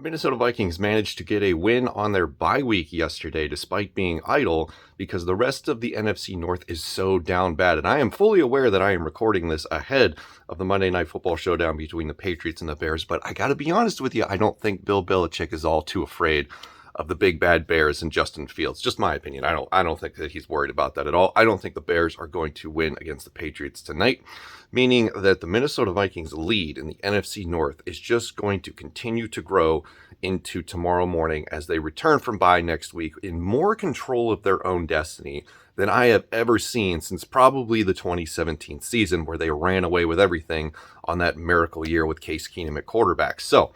Minnesota Vikings managed to get a win on their bye week yesterday despite being idle because the rest of the NFC North is so down bad. And I am fully aware that I am recording this ahead of the Monday Night Football showdown between the Patriots and the Bears. But I got to be honest with you, I don't think Bill Belichick is all too afraid of the big bad Bears and Justin Fields. Just my opinion. I don't think that he's worried about that at all. I don't think the Bears are going to win against the Patriots tonight, meaning that the Minnesota Vikings lead in the NFC North is just going to continue to grow into tomorrow morning as they return from bye next week in more control of their own destiny than I have ever seen since probably the 2017 season, where they ran away with everything on that miracle year with Case Keenum at quarterback. So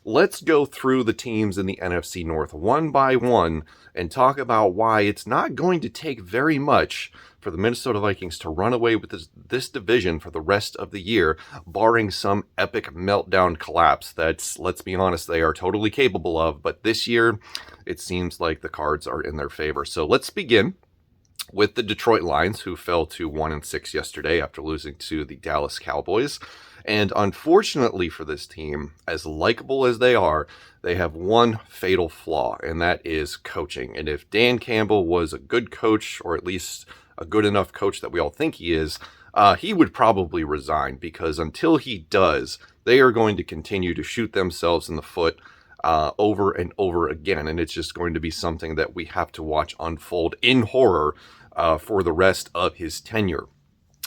let's go through the teams in the NFC North one by one and talk about why it's not going to take very much for the Minnesota Vikings to run away with this division for the rest of the year, barring some epic meltdown collapse that, let's be honest, they are totally capable of. But this year, it seems like the cards are in their favor. So let's begin with the Detroit Lions, who fell to 1-6 yesterday after losing to the Dallas Cowboys. And unfortunately for this team, as likable as they are, they have one fatal flaw, and that is coaching. And if Dan Campbell was a good coach, or at least a good enough coach that we all think he is, he would probably resign, because until he does, they are going to continue to shoot themselves in the foot over and over again. And it's just going to be something that we have to watch unfold in horror for the rest of his tenure.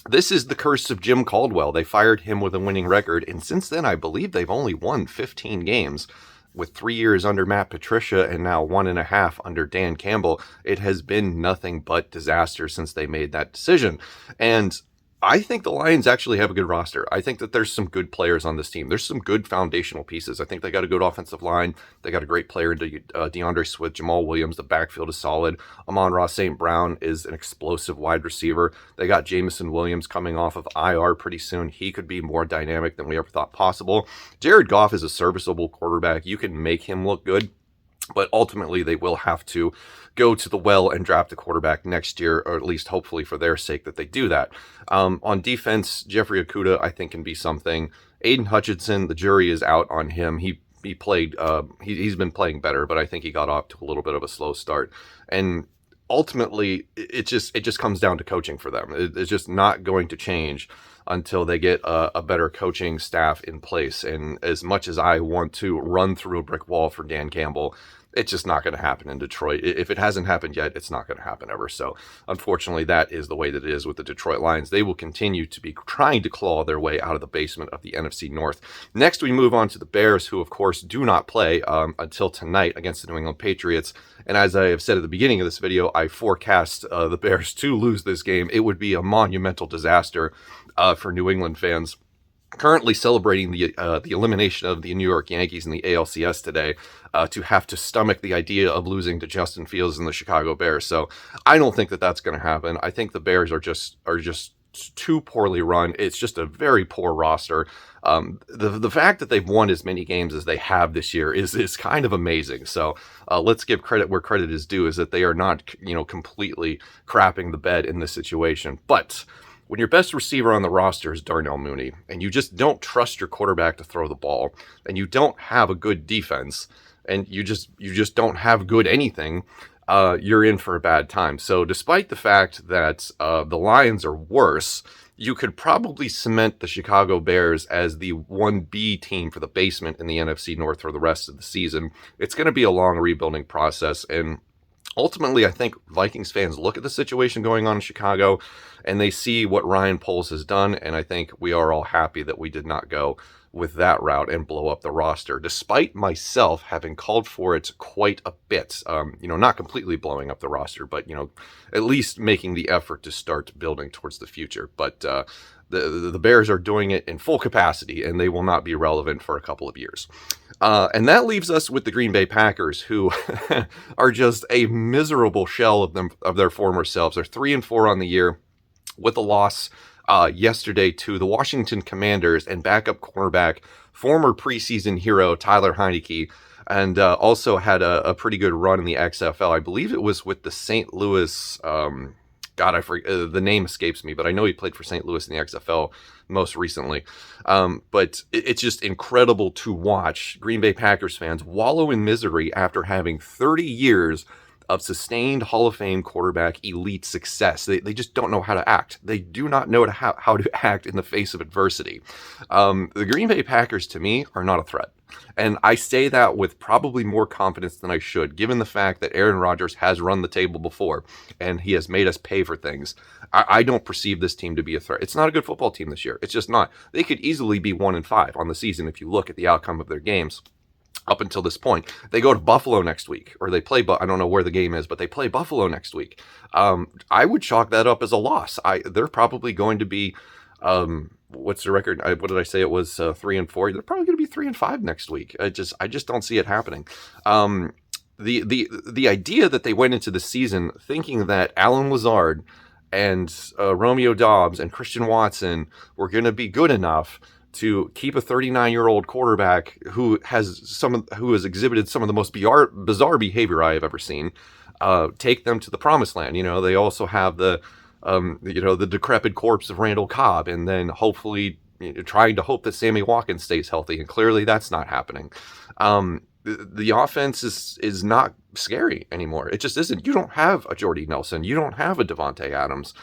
This is the curse of Jim Caldwell. They fired him with a winning record, and since then I believe they've only won 15 games. With 3 years under Matt Patricia and now 1.5 under Dan Campbell, it has been nothing but disaster since they made that decision. And I think the Lions actually have a good roster. I think that there's some good players on this team. There's some good foundational pieces. I think they got a good offensive line. They got a great player in DeAndre Swift, Jamal Williams. The backfield is solid. Amon-Ra St. Brown is an explosive wide receiver. They got Jameson Williams coming off of IR pretty soon. He could be more dynamic than we ever thought possible. Jared Goff is a serviceable quarterback. You can make him look good, but ultimately they will have to go to the well and draft a quarterback next year, or at least hopefully for their sake that they do that. On defense, Jeffrey Okudah, I think, can be something. Aiden Hutchinson, the jury is out on him. He played, he's been playing better, but I think he got off to a little bit of a slow start. And ultimately, it just comes down to coaching for them. It's just not going to change until they get a better coaching staff in place. And as much as I want to run through a brick wall for Dan Campbell, it's just not going to happen in Detroit. If it hasn't happened yet, it's not going to happen ever. So unfortunately, that is the way that it is with the Detroit Lions. They will continue to be trying to claw their way out of the basement of the NFC North. Next, we move on to the Bears, who, of course, do not play until tonight against the New England Patriots. And as I have said at the beginning of this video, I forecast the Bears to lose this game. It would be a monumental disaster for New England fans. Currently celebrating the elimination of the New York Yankees in the ALCS today, to have to stomach the idea of losing to Justin Fields and the Chicago Bears. So I don't think that that's going to happen. I think the Bears are just too poorly run. It's just a very poor roster. The fact that they've won as many games as they have this year is kind of amazing. So let's give credit where credit is due, is that they are not, completely crapping the bed in this situation. But when your best receiver on the roster is Darnell Mooney, and you just don't trust your quarterback to throw the ball, and you don't have a good defense, and you just don't have good anything, you're in for a bad time. So despite the fact that the Lions are worse, you could probably cement the Chicago Bears as the 1B team for the basement in the NFC North for the rest of the season. It's going to be a long rebuilding process, and ultimately, I think Vikings fans look at the situation going on in Chicago and they see what Ryan Poles has done, and I think we are all happy that we did not go with that route and blow up the roster, despite myself having called for it quite a bit. Not completely blowing up the roster, but, at least making the effort to start building towards the future. But the Bears are doing it in full capacity, and they will not be relevant for a couple of years. And that leaves us with the Green Bay Packers, who are just a miserable shell of their former selves. They're 3-4 on the year, with a loss yesterday to the Washington Commanders and backup cornerback, former preseason hero Tyler Heineke, and also had a pretty good run in the XFL. I believe it was with the St. Louis God, the name escapes me, but I know he played for St. Louis in the XFL most recently. But it's just incredible to watch Green Bay Packers fans wallow in misery after having 30 years of sustained Hall of Fame quarterback elite success. They just don't know how to act. They do not know how to act in the face of adversity. The Green Bay Packers, to me, are not a threat. And I say that with probably more confidence than I should, given the fact that Aaron Rodgers has run the table before and he has made us pay for things. I don't perceive this team to be a threat. It's not a good football team this year. It's just not. They could easily be 1-5 on the season if you look at the outcome of their games up until this point. They go to Buffalo next week, or they play, I don't know where the game is, but they play Buffalo next week. I would chalk that up as a loss. They're probably going to be, what's the record? What did I say? It was 3-4. They're probably going to be 3-5 next week. I just don't see it happening. The idea that they went into the season thinking that Alan Lazard and Romeo Doubs and Christian Watson were going to be good enough to keep a 39-year-old quarterback who has exhibited some of the most bizarre behavior I have ever seen, take them to the promised land. They also have the decrepit corpse of Randall Cobb, and then hopefully trying to hope that Sammy Watkins stays healthy, and clearly that's not happening. The offense is not scary anymore. It just isn't. You don't have a Jordy Nelson. You don't have a Devontae Adams.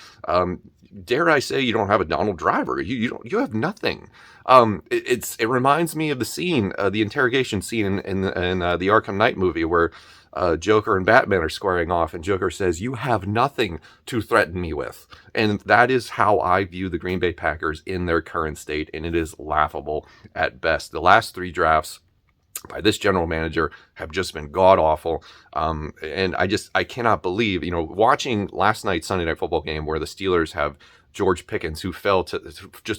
Dare I say you don't have a Donald Driver. You have nothing. It reminds me of the scene, the interrogation scene in the Arkham Knight movie where Joker and Batman are squaring off, and Joker says, "You have nothing to threaten me with." And that is how I view the Green Bay Packers in their current state, and it is laughable at best. The last 3 drafts by this general manager have just been god awful. And I cannot believe, watching last night's Sunday Night Football game where the Steelers have George Pickens, who fell to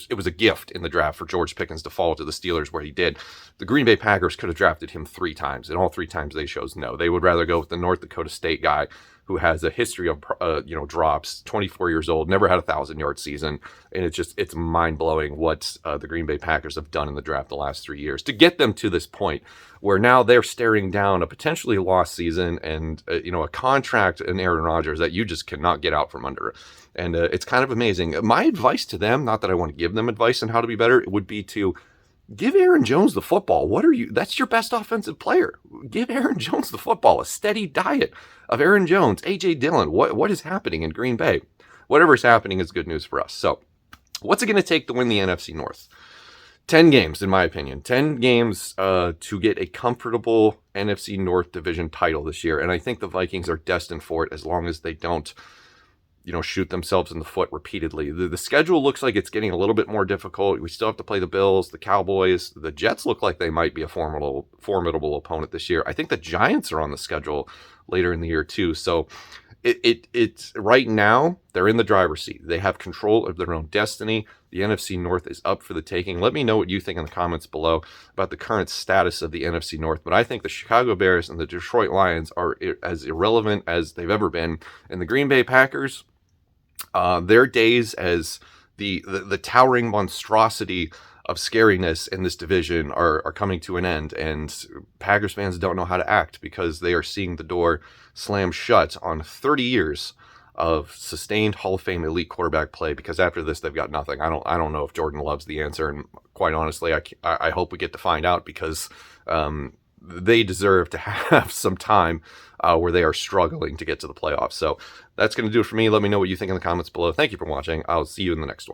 it was a gift in the draft for George Pickens to fall to the Steelers where he did. The Green Bay Packers could have drafted him 3 times, and all 3 times they chose no. They would rather go with the North Dakota State guy who has a history of drops, 24 years old, never had a 1,000-yard season, and it's mind-blowing what the Green Bay Packers have done in the draft the last 3 years to get them to this point where now they're staring down a potentially lost season and a contract in Aaron Rodgers that you just cannot get out from under. And it's kind of amazing. My advice to them, not that I want to give them advice on how to be better, it would be to give Aaron Jones the football. That's your best offensive player. Give Aaron Jones the football, a steady diet of Aaron Jones, A.J. Dillon. What is happening in Green Bay? Whatever's happening is good news for us. So what's it going to take to win the NFC North? 10 games, in my opinion. 10 games to get a comfortable NFC North division title this year. And I think the Vikings are destined for it as long as they don't shoot themselves in the foot repeatedly. The schedule looks like it's getting a little bit more difficult. We still have to play the Bills, the Cowboys. The Jets look like they might be a formidable opponent this year. I think the Giants are on the schedule later in the year too. So it's right now they're in the driver's seat. They have control of their own destiny. The NFC North is up for the taking. Let me know what you think in the comments below about the current status of the NFC North. But I think the Chicago Bears and the Detroit Lions are as irrelevant as they've ever been. And the Green Bay Packers, their days as the towering monstrosity of scariness in this division are coming to an end, and Packers fans don't know how to act because they are seeing the door slam shut on 30 years of sustained Hall of Fame elite quarterback play, because after this they've got nothing. I don't know if Jordan Love's the answer, and quite honestly I hope we get to find out, because they deserve to have some time where they are struggling to get to the playoffs. So that's going to do it for me. Let me know what you think in the comments below. Thank you for watching. I'll see you in the next one.